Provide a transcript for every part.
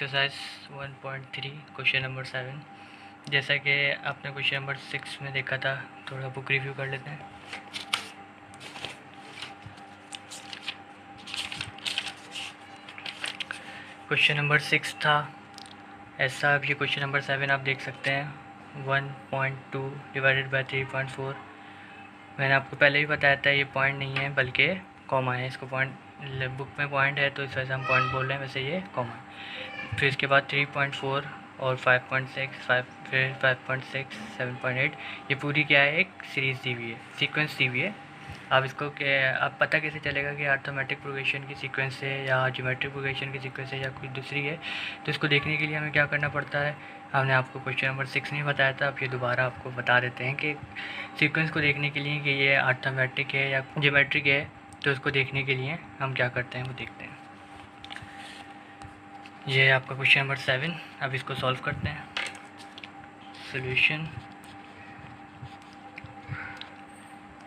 Exercise 1.3 question number 7। जैसा कि आपने क्वेश्चन नंबर 6 में देखा था, थोड़ा बुक रिव्यू कर लेते हैं। क्वेश्चन नंबर 6 था ऐसा। अब ये क्वेश्चन नंबर 7 आप देख सकते हैं। 1.2 डिवाइडेड बाई 3.4। मैंने आपको पहले भी बताया था ये पॉइंट नहीं है बल्कि कॉमा है। इसको पॉइंट बुक में पॉइंट है तो इस वजह से हम पॉइंट बोल रहे हैं, वैसे ये कॉमा है। फिर इसके बाद 3.4 और 5.6, फिर 5.6, 7.8। ये पूरी क्या है, एक सीरीज़ दी हुई है, सीक्वेंस दी हुई है। आप इसको आप पता कैसे चलेगा कि अर्थमेटिक प्रोग्रेशन की सीक्वेंस है या ज्योमेट्रिक प्रोग्रेशन की सीक्वेंस है या कोई दूसरी है। तो इसको देखने के लिए हमें क्या करना पड़ता है, हमने आपको क्वेश्चन नंबर 6 में बताया था। अब ये दोबारा आपको बता देते हैं कि सीक्वेंस को देखने के लिए कि ये अर्थमेटिक है या ज्योमेट्रिक है, तो इसको देखने के लिए हम क्या करते हैं वो देखते हैं। ये है आपका क्वेश्चन नंबर 7। अब इसको सॉल्व करते हैं। सॉल्यूशन,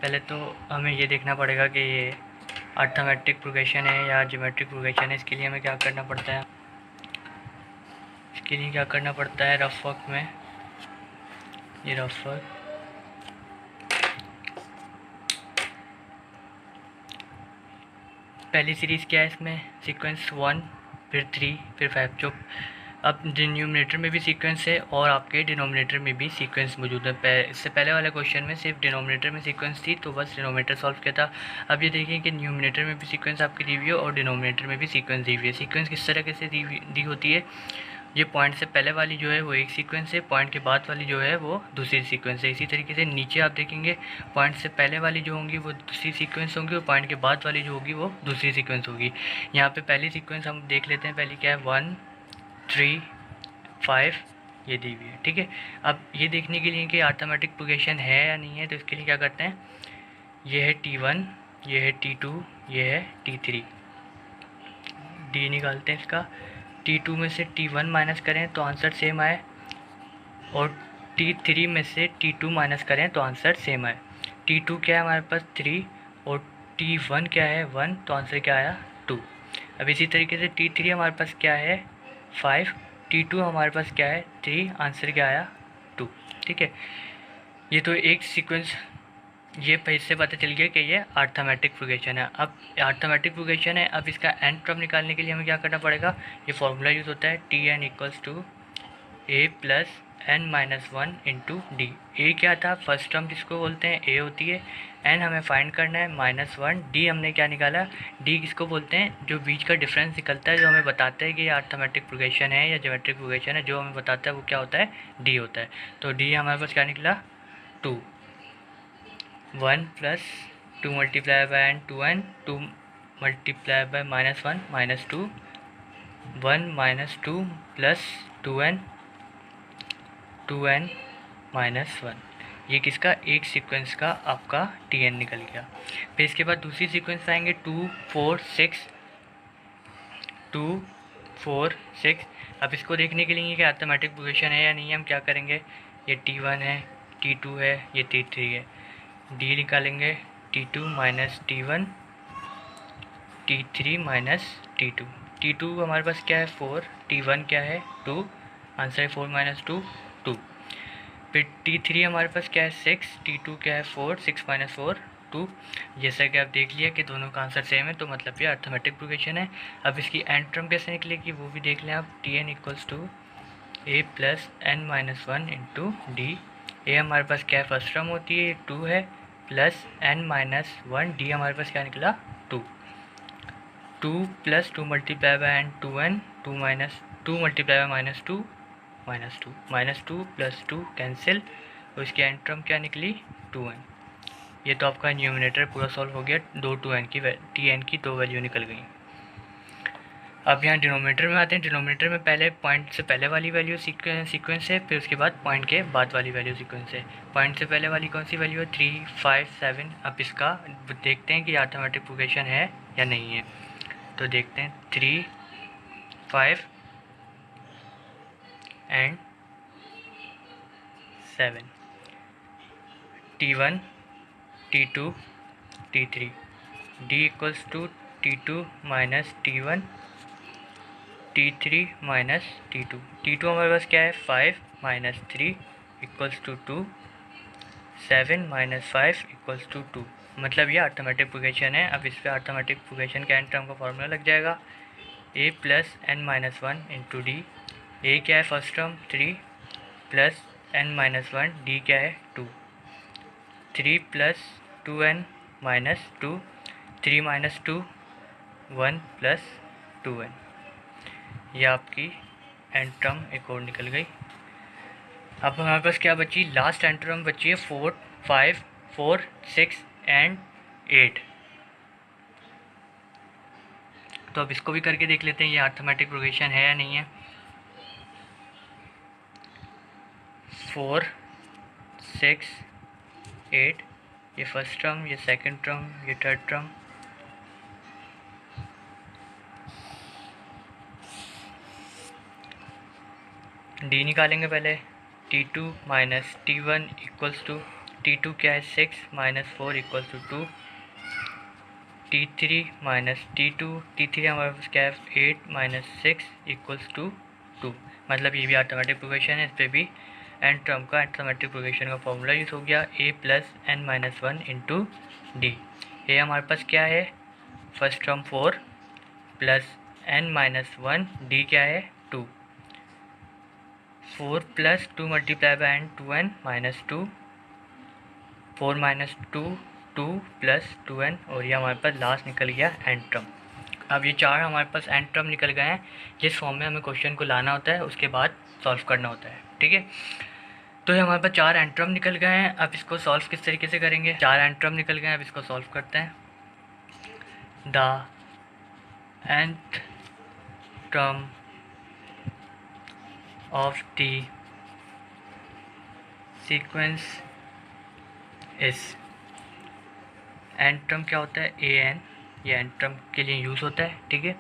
पहले तो हमें ये देखना पड़ेगा कि ये अर्थमेटिक प्रोग्रेशन है या ज्योमेट्रिक प्रोग्रेशन है। इसके लिए हमें क्या करना पड़ता है, इसके लिए क्या करना पड़ता है, रफ वर्क में, ये रफ वर्क, पहली सीरीज़ क्या है इसमें, सीक्वेंस 1, फिर 3, फिर 5। जो अब डिनोमिनेटर में भी सीक्वेंस है और आपके डिनोमिनेटर में भी सीक्वेंस मौजूद है। इससे पहले वाले क्वेश्चन में सिर्फ डिनोमिनेटर में सीक्वेंस थी तो बस डिनोमिनेटर सॉल्व किया था। अब ये देखिए कि न्यूमिनेटर में भी सीक्वेंस आपकी दी हुई है और डिनोमिनेटर में भी सीक्वेंस दी हुई है। सीक्वेंस किस तरह से दी होती है, ये पॉइंट से पहले वाली जो है वो एक सीक्वेंस है, पॉइंट के बाद वाली जो है वो दूसरी सीक्वेंस है। इसी तरीके से नीचे आप देखेंगे पॉइंट से पहले वाली जो होंगी वो दूसरी सीक्वेंस होंगी और पॉइंट के बाद वाली जो होगी वो दूसरी सीक्वेंस होगी। यहाँ पे पहली सीक्वेंस हम देख लेते हैं। पहली क्या है, 1, 3, 5, ये दी हुई है। ठीक है, अब ये देखने के लिए कि अर्थमेटिक प्रोग्रेशन है या नहीं है, तो इसके लिए क्या करते हैं, ये है T1, ये है T2, ये है T3। डी निकालते हैं इसका। T2 में से T1 माइनस करें तो आंसर सेम आए और T3 में से T2 माइनस करें तो आंसर सेम आए। T2 क्या है हमारे पास 3 और T1 क्या है 1, तो आंसर क्या आया 2। अब इसी तरीके से T3 हमारे पास क्या है 5, T2 हमारे पास क्या है 3, आंसर क्या आया 2। ठीक है, ये तो एक सीक्वेंस, ये इससे पता चल गया कि ये अर्थमेटिक प्रोग्रेशन है। अब अर्थमेटिक प्रोग्रेशन है, अब इसका एन टर्म निकालने के लिए हमें क्या करना पड़ेगा, ये फॉर्मूला यूज़ होता है Tn equals to a plus n minus 1 into d. A क्या था, फर्स्ट टर्म जिसको बोलते हैं a होती है, n हमें फाइंड करना है -1, डी हमने क्या निकाला, डी किसको बोलते हैं, जो बीच का डिफरेंस निकलता है, जो हमें बताता है कि ये अर्थमेटिक प्रोग्रेशन है या ज्योमेट्रिक प्रोग्रेशन है, जो हमें बताता है वो क्या होता है, डी होता है। तो डी हमारे पास क्या निकला 2, 1 plus 2 multiply by n 2n, 2 multiply by -1 -2, 1 minus 2 plus 2n, 2n minus 1। ये किसका, एक सीक्वेंस का आपका Tn निकल गया। फिर इसके बाद दूसरी सीक्वेंस आएंगे 2, 4, 6, 2, 4, 6। अब इसको देखने के लिए कि अर्थमेटिक प्रोग्रेशन है या नहीं, हम क्या करेंगे, ये T1 है, T2 है, ये T3 है। डी निकालेंगे T2 minus T1, T3 minus T2। T2 हमारे पास क्या है 4, T1 क्या है 2, आंसर है 4 माइनस 2, 2। फिर T3 हमारे पास क्या है 6, T2 क्या है 4, 6 माइनस 4, 2। जैसा कि आप देख लिया कि दोनों का आंसर सेम है, तो मतलब ये अर्थमेटिक प्रोग्रेशन है। अब इसकी एंड टर्म कैसे निकलेगी वो भी देख लें आप। Tn equals to a plus n minus 1 into d. A हमारे पास क्या है, फर्स्ट टर्म होती है, 2 है, प्लस n माइनस 1, डी हमारे पास क्या निकला 2। 2 plus 2 multiply by n 2n, 2 minus 2 multiply by -2, -2 plus 2 cancel, और इसकी एंड टर्म क्या निकली 2n। ये तो आपका न्यूमिनेटर पूरा सॉल्व हो गया, दो 2n की Tn की 2 वैल्यू निकल गई। अब यहाँ डिनोमिनेटर में आते हैं। डिनोमिनेटर में पहले पॉइंट से पहले वाली वैल्यू सीक्वेंस है, फिर उसके बाद पॉइंट के बाद वाली वैल्यू सीक्वेंस है। पॉइंट से पहले वाली कौन सी वैल्यू है 3, 5, 7। अब इसका देखते हैं कि अर्थमेटिक प्रोग्रेशन है या नहीं है, तो देखते हैं 3, 5 and 7, T1, T2, T3। D equals to T2 minus T1, T3 minus T2। T2 हमारे पास क्या है 5 minus 3 equals to 2, 7 minus 5 equals to 2। मतलब ये अर्थमेटिक प्रोग्रेशन है। अब इस पर अर्थमेटिक प्रोग्रेशन के एन टर्म का फॉर्मूला लग जाएगा a plus n minus one into d. A क्या है first term 3 plus n minus one, d क्या है 2, 3 plus 2n minus 2, 3 minus 2 1 plus 2n। यह आपकी एन टर्म एक और निकल गई। अब हमारे पास क्या बची, लास्ट एन टर्म बची है 4, 5, 4, 6 एंड 8। तो अब इसको भी करके देख लेते हैं ये अर्थमेटिक प्रोग्रेशन है या नहीं है। 4, 6, 8, ये फर्स्ट टर्म, ये सेकंड टर्म, ये थर्ड टर्म, डी निकालेंगे पहले। T2 minus T1 equals to, T2 क्या है 6 minus 4 equals to 2, T3 minus T2, T3 हमारे पास क्या है 8 माइनस 6 इक्वल्स टू 2। मतलब ये भी अर्थमेटिक प्रोग्रेशन है। इस पर भी एन टर्म का अर्थमेटिक प्रोग्रेशन का फॉर्मूला यूज़ हो गया a plus n minus one into d. ये हमारे पास क्या है first term 4 plus n minus one, d क्या है 2, 4 plus 2 multiply by n 2n minus 2, 4 minus 2 2 plus 2n, और ये हमारे पास लास्ट निकल गया एन टर्म। अब ये चार हमारे पास एन टर्म निकल गए हैं जिस फॉर्म में हमें क्वेश्चन को लाना होता है उसके बाद सॉल्व करना होता है। ठीक है, तो ये हमारे पास चार एन टर्म निकल गए हैं। अब इसको सॉल्व किस तरीके से करेंगे, चार एन टर्म निकल गए हैं, अब इसको सॉल्व करते हैं। The nth term of the sequence is, n term क्या होता है ए एन, ये एन टर्म के लिए यूज़ होता है। ठीक है,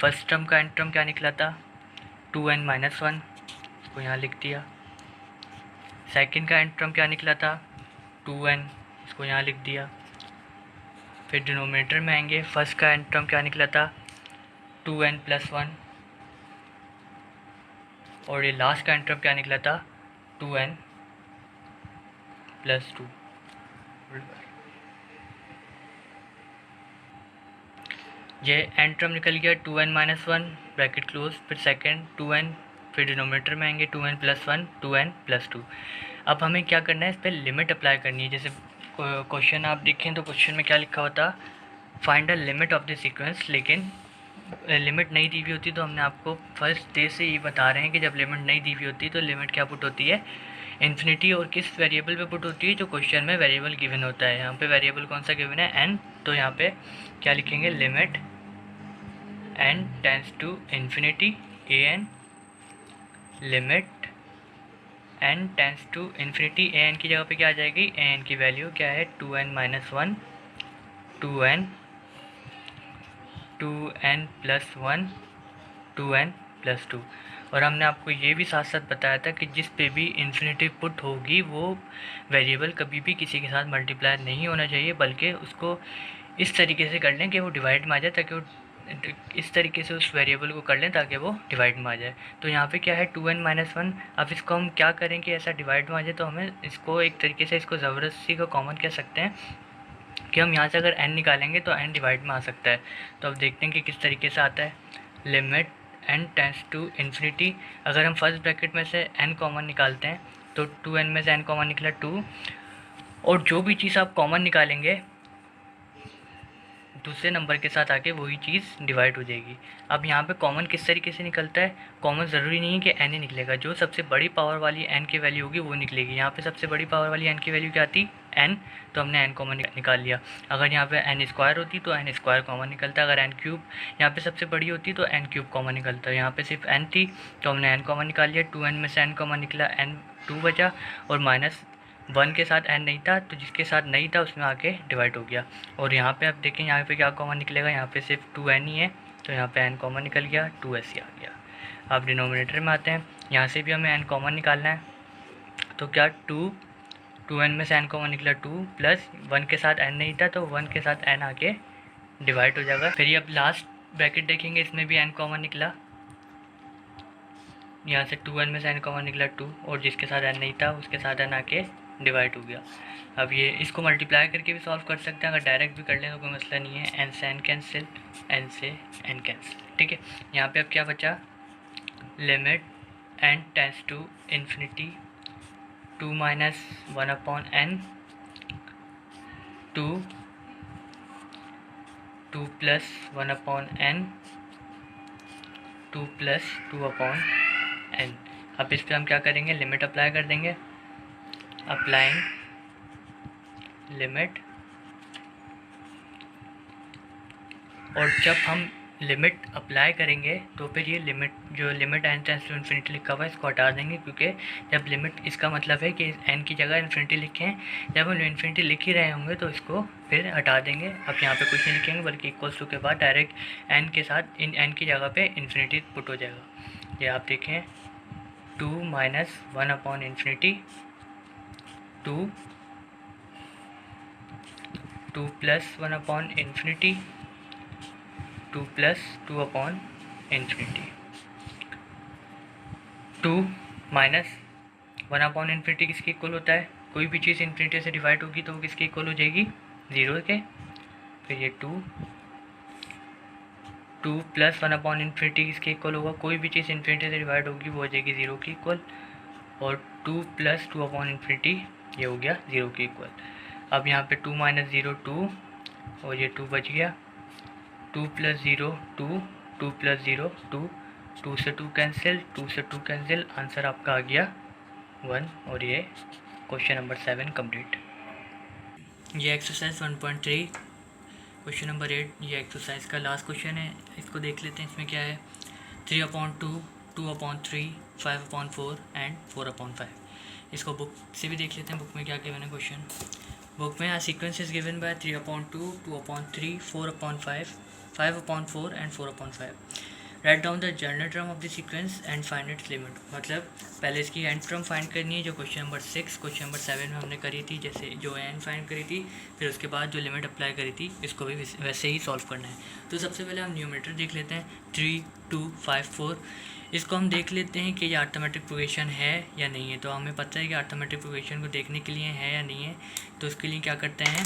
फर्स्ट टर्म का एन टर्म क्या निकला था 2n माइनस वन, इसको यहाँ लिख दिया। सेकंड का एन टर्म क्या निकला था 2n, इसको यहाँ लिख दिया। फिर डिनोमिनेटर में आएंगे, फर्स्ट का एन टर्म क्या निकला था 2n प्लस वन, और ये लास्ट का एन टर्म क्या निकला था 2n प्लस 2। ये एन टर्म निकल गया 2n minus one bracket close, फिर सेकंड 2n, फिर डिनोमिनेटर में आएंगे 2n plus one, 2n plus 2। अब हमें क्या करना है, इस पर लिमिट अप्लाई करनी है। जैसे क्वेश्चन आप देखें तो क्वेश्चन में क्या लिखा होता, find the limit of the sequence, लेकिन लिमिट नहीं दी हुई होती। तो हमने आपको फर्स्ट डे से ये बता रहे हैं कि जब लिमिट नहीं दी हुई होती तो लिमिट क्या पुट होती है इन्फिनिटी, और किस वेरिएबल पे पुट होती है जो क्वेश्चन में वेरिएबल गिवन होता है। यहाँ पे वेरिएबल कौन सा गिवन है n, तो यहाँ पे क्या लिखेंगे limit n tends to infinity a n, limit n tends to infinity a n की जगह पे क्या आ जाएगी, ए एन की वैल्यू क्या है 2n minus one, 2n, 2n plus one, 2n plus 2। और हमने आपको ये भी साथ साथ बताया था कि जिस पे भी इन्फिनिटी पुट होगी वो वेरिएबल कभी भी किसी के साथ मल्टीप्लाई नहीं होना चाहिए, बल्कि उसको इस तरीके से कर लें कि वो डिवाइड में आ जाए, ताकि वो इस तरीके से उस वेरिएबल को कर लें ताकि वो डिवाइड में आ जाए। तो यहाँ पे क्या है 2n माइनस वन। अब इसको हम क्या करें कि ऐसा डिवाइड में आ जाए, तो हमें इसको एक तरीके से इसको ज़बरदस्ती का कॉमन कह सकते हैं कि हम यहाँ से अगर n निकालेंगे तो n डिवाइड में आ सकता है। तो अब देखते हैं कि किस तरीके से आता है। Limit n tends to infinity, अगर हम फर्स्ट ब्रैकेट में से n कॉमन निकालते हैं तो 2n में से n कॉमन निकला 2, और जो भी चीज़ आप कॉमन निकालेंगे दूसरे नंबर के साथ आके वही चीज़ डिवाइड हो जाएगी। अब यहाँ पे कॉमन किस तरीके से निकलता है, कॉमन ज़रूरी नहीं है कि n ही निकलेगा, जो सबसे बड़ी पावर वाली n की वैल्यू होगी वो निकलेगी। यहाँ पे सबसे बड़ी पावर वाली n की वैल्यू क्या थी n, तो हमने n कॉमन निकाल लिया। अगर यहाँ पे n स्क्वायर होती तो n स्क्वायर कॉमन निकलता, अगर n क्यूब यहाँ पे सबसे बड़ी होती तो n क्यूब कॉमन निकलता। यहाँ पे सिर्फ n थी तो हमने n कॉमन निकाल लिया, 2n में से n कॉमन निकला, n 2 बचा, और माइनस 1 के साथ n नहीं था तो जिसके साथ नहीं था उसमें आके डिवाइड हो गया। और यहाँ पे आप देखें यहाँ पे क्या कॉमन निकलेगा, यहाँ पे सिर्फ 2n ही है तो यहाँ पे n कॉमन निकल गया, 2s ही आ गया। अब डिनोमिनेटर में आते हैं, यहाँ से भी हमें n कॉमन निकालना है। तो क्या 2n में से n कॉमन निकला 2, प्लस 1 के साथ n नहीं था तो 1 के साथ n आके डिवाइड हो जाएगा। फिर ये अब लास्ट ब्रैकेट देखेंगे, इसमें भी n कॉमन निकला, यहाँ से 2n में से n कॉमन निकला 2, और जिसके साथ n नहीं था उसके साथ n आके डिवाइड हो गया। अब ये इसको मल्टीप्लाई करके भी सॉल्व कर सकते हैं, अगर डायरेक्ट भी कर लें तो कोई मसला नहीं है। n से n कैंसिल, n से n कैंसिल, ठीक है। यहाँ पे अब क्या बचा, limit n tends to infinity 2 minus 1/n 2 plus 1/n 2 plus 2/n। अब इस पर हम क्या करेंगे, लिमिट अप्लाई कर देंगे। अप्लाइंग लिमिट, और जब हम लिमिट अप्लाई करेंगे तो फिर ये लिमिट, जो limit n tends to infinity लिखा हुआ है इसको हटा देंगे, क्योंकि जब लिमिट, इसका मतलब है कि n की जगह इन्फिनिटी लिखें, जब हम इन्फिनिटी लिख ही रहे होंगे तो इसको फिर हटा देंगे। अब यहाँ पे कुछ नहीं लिखेंगे, बल्कि इक्वल्स टू के बाद डायरेक्ट n के साथ इन n की जगह पे इन्फिनिटी पुट हो जाएगा। ये आप देखें 2 माइनस 1/इन्फिनिटी 2 प्लस 1/इन्फिनिटी 2 प्लस 2/इन्फिनिटी। 2 माइनस 1/इन्फिनिटी किसके इक्वल होता है, कोई भी चीज़ इन्फिनिटी से डिवाइड होगी तो वो किसके इक्वल हो जाएगी, 0 के। फिर ये 2 प्लस 1/इन्फिनिटी किसके इक्वल होगा, कोई भी चीज़ इन्फिनिटी से डिवाइड होगी वो हो जाएगी 0 की इक्वल। और 2 प्लस 2/इन्फिनिटी ये हो गया 0 के इक्वल। अब यहाँ पे 2 माइनस 0 2, और ये 2 बच गया। 2 प्लस 0 2, 2 प्लस 0 2, 2 से 2 कैंसिल, 2 से 2 कैंसिल, आंसर आपका आ गया 1। और ये क्वेश्चन नंबर 7 कंप्लीट। ये एक्सरसाइज 1.3 क्वेश्चन नंबर 8, ये एक्सरसाइज का लास्ट क्वेश्चन है। इसको देख लेते हैं, इसमें क्या है, 3/2, 2/3, 5/4 एंड 4/5। इसको बुक से भी देख लेते हैं, बुक में क्या गिवन है क्वेश्चन। बुक में a sequence is given by 3/2, 2/3, 4/5, 5/4 and 4/5। Write down the general term of the sequence and find its limit. मतलब पहले इसकी एंड टर्म फाइंड करनी है, जो क्वेश्चन नंबर 6 क्वेश्चन नंबर 7 में हमने करी थी, जैसे जो एंड फाइंड करी थी, फिर उसके बाद जो लिमिट अप्लाई करी थी इसको भी वैसे ही सॉल्व करना है। तो सबसे पहले हम न्यूमरेटर देख लेते हैं, 3 2 5 4। इसको हम देख लेते हैं कि ये अर्थमेटिक प्रोग्रेशन है या नहीं है। तो हमें पता है कि अर्थमेटिक प्रोग्रेशन को देखने के लिए है या नहीं है, तो उसके लिए क्या करते हैं,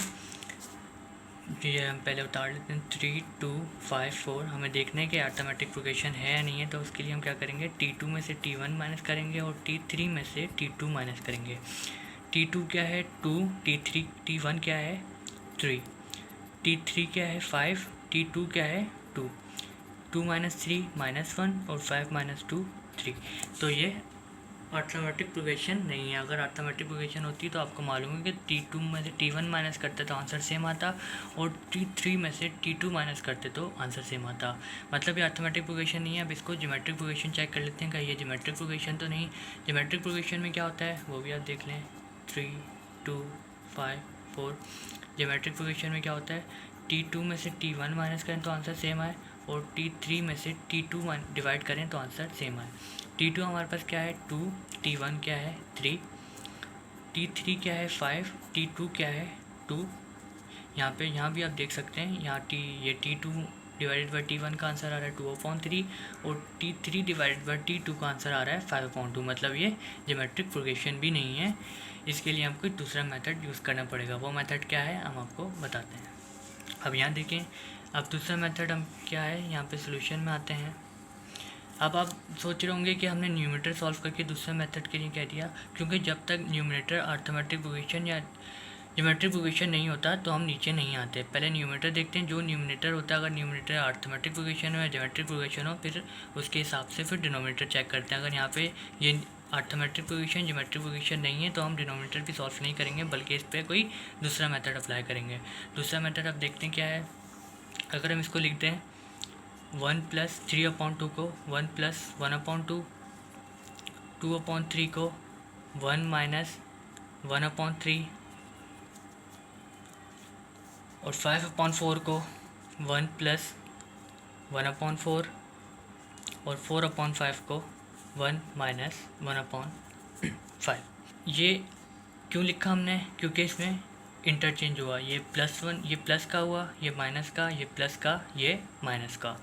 ये हम पहले उतार लेते हैं। 3 2 5 4 हमें देखना है कि अर्थमेटिक प्रोग्रेशन है या नहीं है। तो उसके लिए हम क्या करेंगे, T2 में से T1 माइनस करेंगे और T3 में से T2 माइनस करेंगे। T2 क्या है 2, T1 क्या है 3, T3 क्या है 5, T2 क्या है 2, 2 माइनस 3 -1 और 5 माइनस 2 3। तो ये अर्थमेटिक प्रोग्रेशन नहीं है। अगर अर्थमेटिक प्रोग्रेशन होती तो आपको मालूम है कि T2 में से T1 माइनस करते तो आंसर सेम आता, और T3 में से T2 माइनस करते तो आंसर सेम आता। मतलब ये अर्थमेटिक प्रोग्रेशन नहीं है। अब इसको ज्योमेट्रिक प्रोग्रेशन चेक कर लेते हैं, क्या ये ज्योमेट्रिक प्रोग्रेशन तो नहीं। ज्योमेट्रिक प्रोग्रेशन में क्या होता है वो भी आप देख लें, 3 2 5 4। ज्योमेट्रिक प्रोग्रेशन में क्या होता है, T2 में से T1 माइनस करें तो आंसर सेम आए, और T3 में से T2 डिवाइड करें तो आंसर सेम आए। T2 हमारे पास क्या है 2, T1 क्या है 3, T3 क्या है 5, T2 क्या है 2। यहाँ भी आप देख सकते हैं, यहाँ ये T2 डिवाइडेड बाई T1 का आंसर आ रहा है 2/3, और T3 डिवाइडेड बाई T2 का आंसर आ रहा है 5/2। मतलब ये ज्योमेट्रिक प्रोग्रेशन भी नहीं है। इसके लिए हमको दूसरा मेथड यूज़ करना पड़ेगा। वो मेथड क्या है हम आपको बताते हैं। अब यहाँ देखें, अब दूसरा मेथड हम क्या है, यहाँ पे सोल्यूशन में आते हैं। अब आप सोच रहे होंगे कि हमने न्यूमरेटर सॉल्व करके दूसरे मेथड के लिए कह दिया, क्योंकि जब तक न्यूमरेटर अर्थमेटिक प्रोग्रेशन या ज्योमेट्रिक प्रोग्रेशन नहीं होता तो हम नीचे नहीं आते। पहले न्यूमरेटर देखते हैं, जो न्यूमरेटर होता है, अगर न्यूमरेटर अर्थमेटिक प्रोग्रेशन हो या ज्योमेट्रिक प्रोग्रेशन हो, फिर उसके हिसाब से फिर डिनोमिनेटर चेक करते हैं। अगर यहाँ पे ये अर्थमेटिक प्रोग्रेशन ज्योमेट्रिक प्रोग्रेशन नहीं है तो हम डिनोमिनेटर भी सॉल्व नहीं करेंगे, बल्कि इस पर कोई दूसरा मेथड अप्लाई करेंगे। दूसरा मेथड आप देखते हैं क्या है। अगर हम इसको लिखते हैं 1 प्लस 3/2 को 1 प्लस 1/2, 2/3 को 1 माइनस 1/3, और 5/4 को 1 प्लस 1/4, और 4/5 को 1 माइनस 1/5। ये क्यों लिखा हमने, क्योंकि इसमें इंटरचेंज हुआ, ये +1 ये प्लस का हुआ, ये माइनस का, ये प्लस का, ये माइनस का।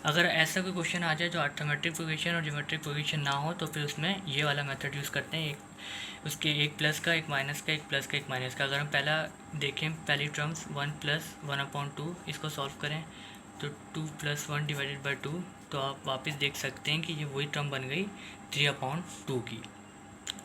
अगर ऐसा कोई क्वेश्चन आ जाए जो अर्थमेटिक प्रोग्रेशन और ज्योमेट्रिक प्रोग्रेशन ना हो तो फिर उसमें ये वाला मेथड यूज़ करते हैं, उसके एक प्लस का, एक माइनस का, एक प्लस का, एक माइनस का। अगर हम पहला देखें, पहली टर्म्स 1 प्लस 1/2, इसको सॉल्व करें तो 2 + 1 / 2, तो आप वापस देख सकते हैं कि ये वही टर्म बन गई 3/2 की।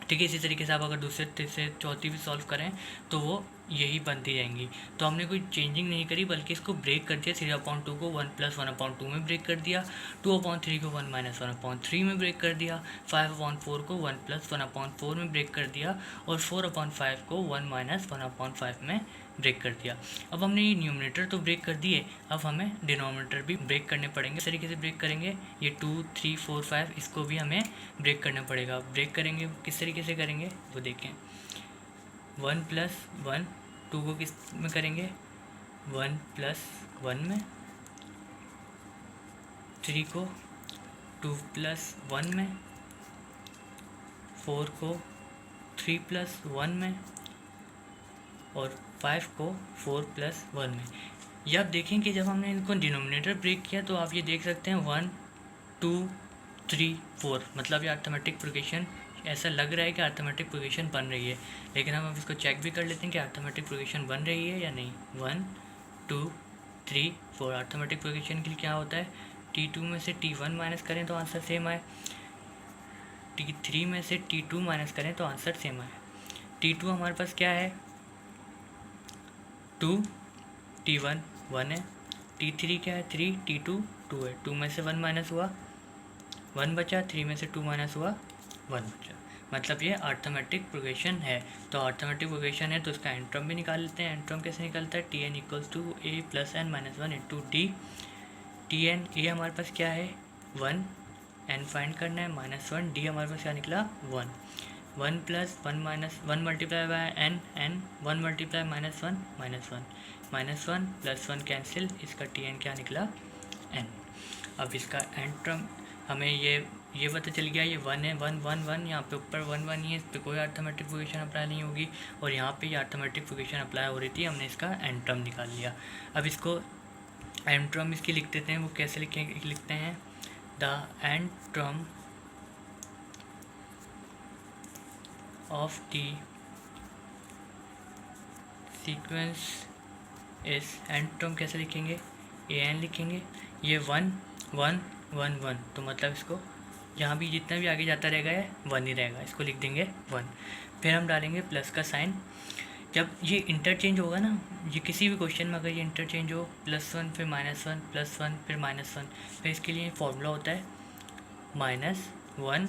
ठीक है, इसी तरीके से आप अगर दूसरे तीसरे चौथी भी सॉल्व करें तो वो यही बनती जाएंगी। तो हमने कोई चेंजिंग नहीं करी बल्कि इसको ब्रेक कर दिया, 3/2 को 1 + 1/2 में ब्रेक कर दिया, 2/3 को 1 - 1/3 में ब्रेक कर दिया, 5/4 को 1 + 1/4 में ब्रेक कर दिया और 4/5 को 1 - 1/5 में ब्रेक कर दिया। अब हमने ये न्यूमरेटर तो ब्रेक कर दिए, अब हमें डिनोमिनेटर भी ब्रेक करने पड़ेंगे। इस तरीके से ब्रेक करेंगे, ये 2, 3, 4, 5 इसको भी हमें ब्रेक करना पड़ेगा। ब्रेक करेंगे किस तरीके से करेंगे वो देखें। 1 + 1, 2 को किस में करेंगे, 1 + 1 में, 3 को 2 + 1 में, 4 को 3 + 1 में और 5 को 4 + 1 में। ये आप देखें कि जब हमने इनको डिनोमिनेटर ब्रेक किया तो आप ये देख सकते हैं 1, 2, 3, 4, मतलब ये अर्थमेटिक प्रोग्रेशन, ऐसा लग रहा है कि अर्थमेटिक प्रोग्रेशन बन रही है। लेकिन हम अब इसको चेक भी कर लेते हैं कि अर्थमेटिक प्रोग्रेशन बन रही है या नहीं। 1, 2, 3, 4 अर्थमेटिक प्रोग्रेशन के लिए क्या होता है, T2 में से T1 माइनस करें तो आंसर सेम आए, T3 में से T2 माइनस करें तो आंसर सेम आए। T2 हमारे पास क्या है, 2, T1 1 है, T3 क्या है, 3, T2 2 है। 2 में से 1 माइनस हुआ, 1 बचा, 3 में से 2 माइनस हुआ, 1 बचा, मतलब ये अर्थमेटिक प्रोग्रेशन है। तो अर्थमेटिक प्रोग्रेशन है तो उसका एंट्रम भी निकाल लेते हैं। एंट्रम कैसे निकलता है, Tn = a + n - 1 × d। Tn a हमारे पास क्या है 1, n फाइंड करना है -1, d हमारे पास क्या निकला 1। 1 + 1 - 1 multiply by n, 1 multiply -1 -1 + 1 cancel, इसका Tn क्या निकला n। अब इसका एंट्रम हमें ये पता चल गया, ये 1 है, 1 1 1, यहाँ पे ऊपर 1 1 ही है, इस पर कोई अर्थमेटिक प्रोग्रेशन अप्लाई नहीं होगी और यहाँ पे ये अर्थमेटिक प्रोग्रेशन अप्लाई हो रही थी, हमने इसका एंट्रम निकाल लिया। अब इसको एंट्रम इसकी लिख देते हैं, वो कैसे लिखते हैं, the antrum of the sequence इस, एंट्रम कैसे लिखेंगे, an लिखेंगे, ये 1 1 1 1, तो मतलब इसको यहाँ भी जितना भी आगे जाता रहेगा ये 1 ही रहेगा, इसको लिख देंगे 1। फिर हम डालेंगे प्लस का साइन। जब ये इंटरचेंज होगा ना, ये किसी भी क्वेश्चन में अगर ये इंटरचेंज हो, +1 फिर -1 +1 फिर -1, फिर इसके लिए फॉर्मूला होता है -1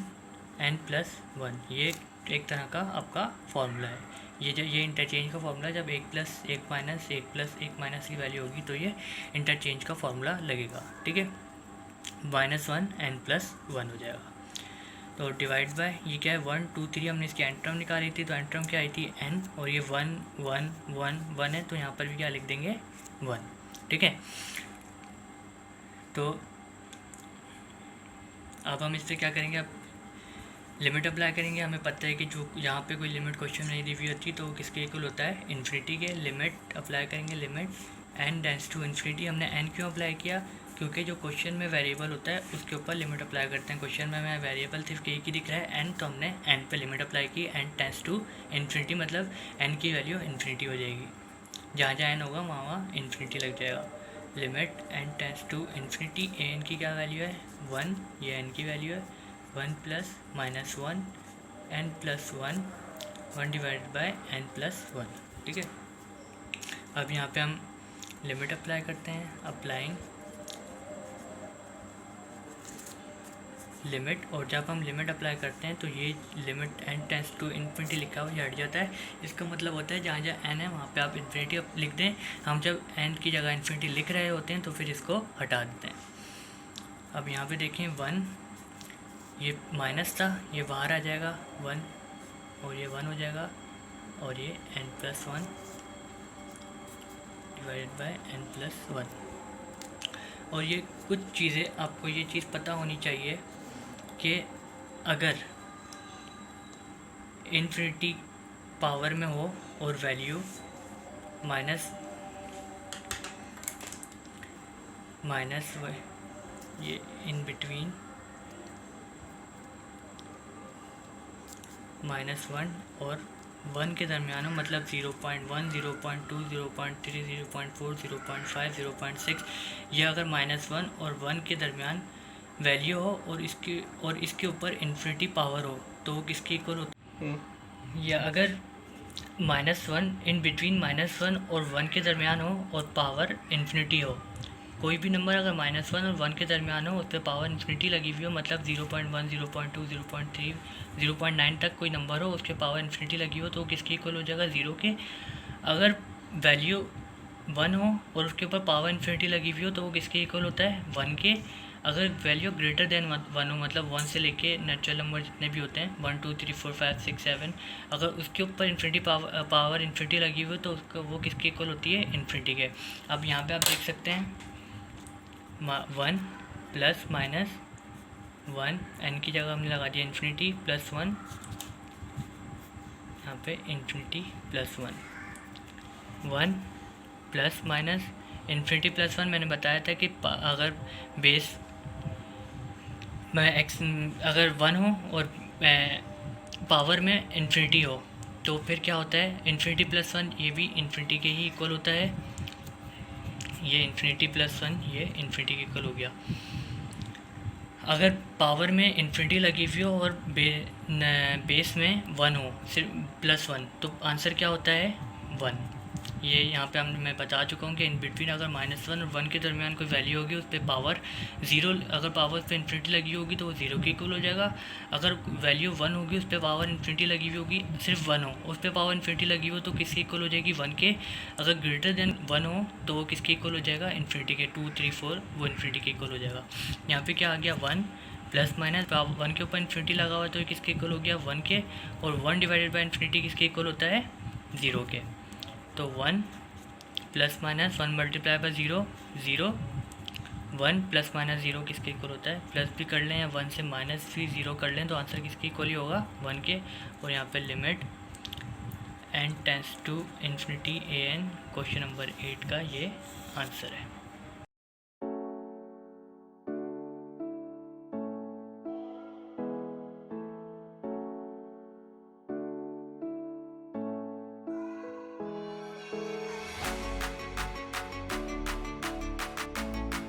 n + 1, ये एक तरह का आपका फॉर्मूला है। ये इंटरचेंज का फॉर्मूला, जब 1 + 1 - 1 + 1 - की वैल्यू होगी तो ये इंटरचेंज का फॉर्मूला लगेगा। ठीक है, -1 n + 1 हो जाएगा। तो डिवाइड बाय ये क्या है 1 2 3, हमने इसकी एंट्रम निकाली थी तो एंट्रम क्या आई थी n, और ये 1 1 1 1 है तो यहाँ पर भी क्या लिख देंगे 1। ठीक है, तो अब हम इस पर क्या करेंगे, अब लिमिट अप्लाई करेंगे। हमें पता है कि जो यहाँ पे कोई लिमिट क्वेश्चन नहीं दी हुई होती तो किसके इक्वल होता है, इन्फिनिटी के। लिमिट अप्लाई करेंगे, limit n tends to infinity. हमने n क्यों अप्लाई किया, क्योंकि जो क्वेश्चन में वेरिएबल होता है उसके ऊपर लिमिट अप्लाई करते हैं। क्वेश्चन में हमें वेरिएबल सिर्फ एक ही दिख रहा है n, तो हमने n पे लिमिट अप्लाई की, n टेंड्स टू इन्फिनिटी, मतलब n की वैल्यू इन्फिनिटी हो जाएगी, जहाँ जहाँ n होगा वहाँ इन्फिनिटी लग जाएगा। Limit n tends to infinity, an की क्या वैल्यू है 1, ये n की वैल्यू है 1 + -1 n + 1 1 डिवाइड बाय n + 1। ठीक है, अब यहाँ पे हम लिमिट अप्लाई करते हैं, अप्लाइंग लिमिट, और जब हम लिमिट अप्लाई करते हैं तो ये limit n tends to infinity लिखा हुआ ये हट जाता है। इसका मतलब होता है जहाँ जहाँ n है वहाँ पे आप इन्फिनिटी लिख दें। हम जब n की जगह इन्फिनिटी लिख रहे होते हैं तो फिर इसको हटा देते हैं। अब यहाँ पे देखें 1, ये माइनस था, ये बाहर आ जाएगा 1 और ये 1 हो जाएगा, और ये n + 1 डिवाइड बाय n + 1। और ये कुछ चीज़ें आपको ये चीज़ पता होनी चाहिए कि अगर इन्फिनिटी पावर में हो और वैल्यू माइनस इन बिटवीन -1 और 1 के दरमियान हो, मतलब 0.1, 0.2, 0.3, 0.4, 0.5, 0.6, ये अगर -1 और 1 के दरमियान वैल्यू हो और इसके ऊपर इन्फिनिटी पावर हो तो वो किसके इक्वल होता है? या अगर -1 इन बिटवीन -1 और 1 के दरमियान हो और पावर इन्फिनिटी हो, कोई भी नंबर अगर -1 और 1 के दरमियान हो उस पर पावर इन्फिनिटी लगी हुई हो, मतलब 0.1, 0.2, 0.3, 0.9 तक कोई नंबर हो उसके पावर इन्फिनिटी लगी हो तो वो किसके इक्वल हो जाएगा? 0 के। अगर वैल्यू 1 हो और उसके ऊपर पावर इन्फिनिटी लगी हुई हो तो वो किसके इक्वल होता है? 1 के। अगर वैल्यू ग्रेटर देन 1 हो, मतलब 1 से लेके नेचुरल नंबर जितने भी होते हैं 1, 2, 3, 4, 5, 6, 7, अगर उसके ऊपर इन्फिनिटी पावर इन्फिनिटी लगी हुई हो तो उसका वो किसके इक्वल होती है? इन्फिनिटी के। अब यहाँ पे आप देख सकते हैं 1 प्लस माइनस 1, एन की जगह हमने लगा दिया इन्फिनिटी प्लस 1, यहाँ पे infinity plus 1, 1 plus minus infinity plus 1। मैंने बताया था कि अगर बेस में एक्स अगर 1 हो और पावर में इन्फिनिटी हो तो फिर क्या होता है? इन्फिनिटी प्लस 1 ये भी इन्फिनिटी के ही इक्वल होता है, ये इन्फिनिटी प्लस 1 ये इन्फिनिटी के इक्वल हो गया। अगर पावर में इन्फिनिटी लगी हुई हो और बेस में 1 हो, सिर्फ +1, तो आंसर क्या होता है? 1। ये यहाँ पे मैं बता चुका हूँ कि इन बिटवीन अगर -1 और 1 के दरमियान कोई वैल्यू होगी उस पर पावर 0, अगर पावर पे इन्फिनिटी लगी होगी तो वो 0 के इक्वल हो जाएगा। अगर वैल्यू 1 होगी उस पर पावर इन्फिनिटी लगी हुई होगी, सिर्फ 1 हो, उस पर पावर इन्फिनिटी लगी हो तो किसके इक्वल हो जाएगी? 1 के। अगर ग्रेटर देन 1 हो तो वो किसके इक्वल हो जाएगा? इन्फिनिटी के। 2, 3, 4 वो इन्फिनिटी के इक्वल हो जाएगा। यहाँ पर क्या आ गया? 1 प्लस माइनस 1 के ऊपर इन्फिनिटी लगा हुआ है तो किसके इक्वल हो गया? 1 के। और 1 डिवाइडेड बाई इन्फिनिटी किसके इक्वल होता है? 0 के। तो 1 plus minus 1 multiply by 0, 0, 1 plus minus 0 किसके इक्वल होता है? प्लस भी कर लें या 1 से माइनस भी 0 कर लें तो आंसर किसके इक्वल ही होगा? 1 के। और यहाँ पे limit n tends to infinity an question number 8 का ये आंसर है।